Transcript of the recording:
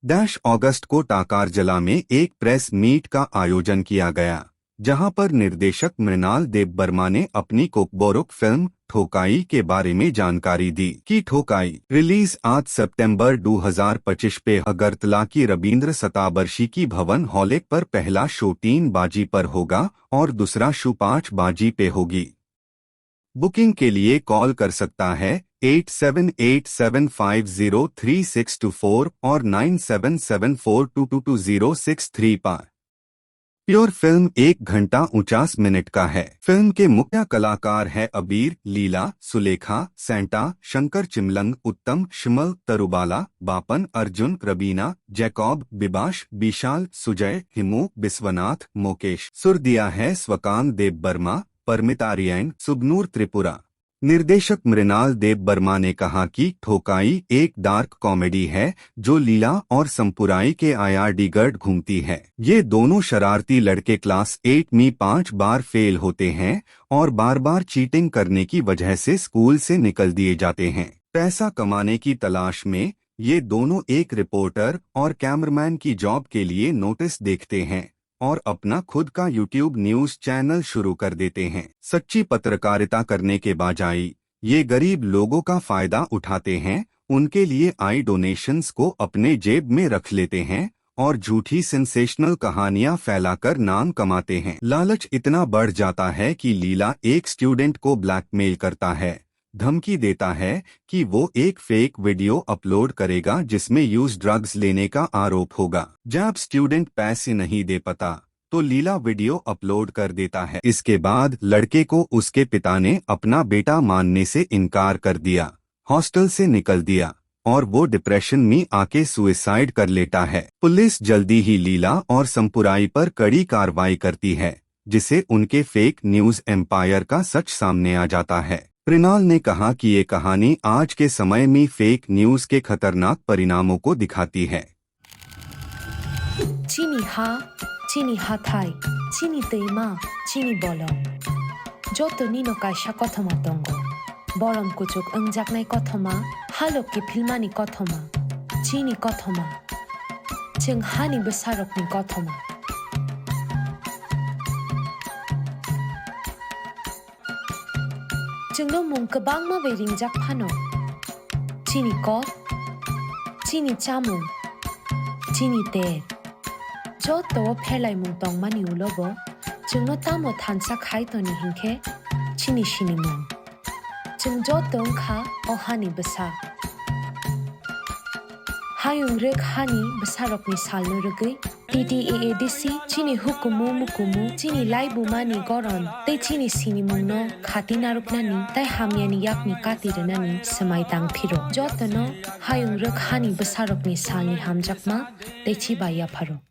अगस्त को टाकारजला में एक प्रेस मीट का आयोजन किया गया, जहां पर निर्देशक मृणाल देबबर्मा ने अपनी कोकबोरोक फिल्म ठोकाई के बारे में जानकारी दी कि ठोकाई रिलीज 8 सितंबर 2025 पे अगरतला की रबींद्र शताबर्षी की भवन हॉलेक पर पहला शो 3 बाजी पर होगा और दूसरा शो 5 बाजी पे होगी। बुकिंग के लिए कॉल कर सकता है 8787503624 और 9774222063 पर। प्योर फिल्म 1 घंटा 49 मिनट का है। फिल्म के मुख्य कलाकार है अबीर, लीला, सुलेखा, सेंटा, शंकर चिमलंग, उत्तम, शिमल, तरुबाला, बापन, अर्जुन, रबीना, जैकॉब, बिबाश, विशाल, सुजय, हिमू, बिस्वनाथ, मोकेश। सुर दिया है स्वकांत देबबर्मा, परमिता रियन, सुबनूर त्रिपुरा। निर्देशक मृणाल देबबर्मा ने कहा कि ठोकाई एक डार्क कॉमेडी है जो लीला और संपुराई के आयारडीगढ़ घूमती है। ये दोनों शरारती लड़के क्लास 8 में 5 बार फेल होते हैं और बार बार चीटिंग करने की वजह से स्कूल से निकल दिए जाते हैं। पैसा कमाने की तलाश में ये दोनों एक रिपोर्टर और कैमरामैन की जॉब के लिए नोटिस देखते हैं और अपना खुद का यूट्यूब न्यूज चैनल शुरू कर देते हैं। सच्ची पत्रकारिता करने के बजाय ये गरीब लोगों का फायदा उठाते हैं, उनके लिए आई डोनेशंस को अपने जेब में रख लेते हैं और झूठी सेंसेशनल कहानियां फैलाकर नाम कमाते हैं। लालच इतना बढ़ जाता है कि लीला एक स्टूडेंट को ब्लैकमेल करता है, धमकी देता है कि वो एक फेक वीडियो अपलोड करेगा जिसमें यूज ड्रग्स लेने का आरोप होगा। जब स्टूडेंट पैसे नहीं दे पाता तो लीला वीडियो अपलोड कर देता है। इसके बाद लड़के को उसके पिता ने अपना बेटा मानने से इनकार कर दिया, हॉस्टल से निकल दिया और वो डिप्रेशन में आके सुसाइड कर लेता है। पुलिस जल्दी ही लीला और संपुराई पर कड़ी कार्रवाई करती है, जिसे उनके फेक न्यूज एम्पायर का सच सामने आ जाता है। मृणाल ने कहा कि ये कहानी आज के समय में फेक न्यूज के खतरनाक परिणामों को दिखाती है। चीनी हाथाई, चीनी तेमा, चीनी बलम। जो तो नीनो काइशा कथमा दंगो। बरम कुचुक अंजाकनाय कथमा, हालक के फिल्मानी कथमा, चीनी कथमा, जों हानि बेसारकनि कथमा। जोंनो मुं गोबां माबे रिंजाक फानो। चीनी कप, चीनी चामुं, चीनी ते। जो तो फेलाय मुं दंमानि उलोबो, जोंनो तामो थानसा खायतोनि हिंखे चीनी सिनि मुं। जों जो दंखा अहानि बेसा। हायुं रेक हानि बेसारकनि सालनो रगै। TTAADC चीनी हुकुमु मुकुमु चीनी लाइबु मानी गरन तै चीनी सिनी मुंनो खाती नारुकनानी तै हामियानी याकनी कातिरनानी समाय दांगफिरो। जतनो हायुं रक हानि बेसारकनि सालनि हामजाकमा तै चिबाया फारो।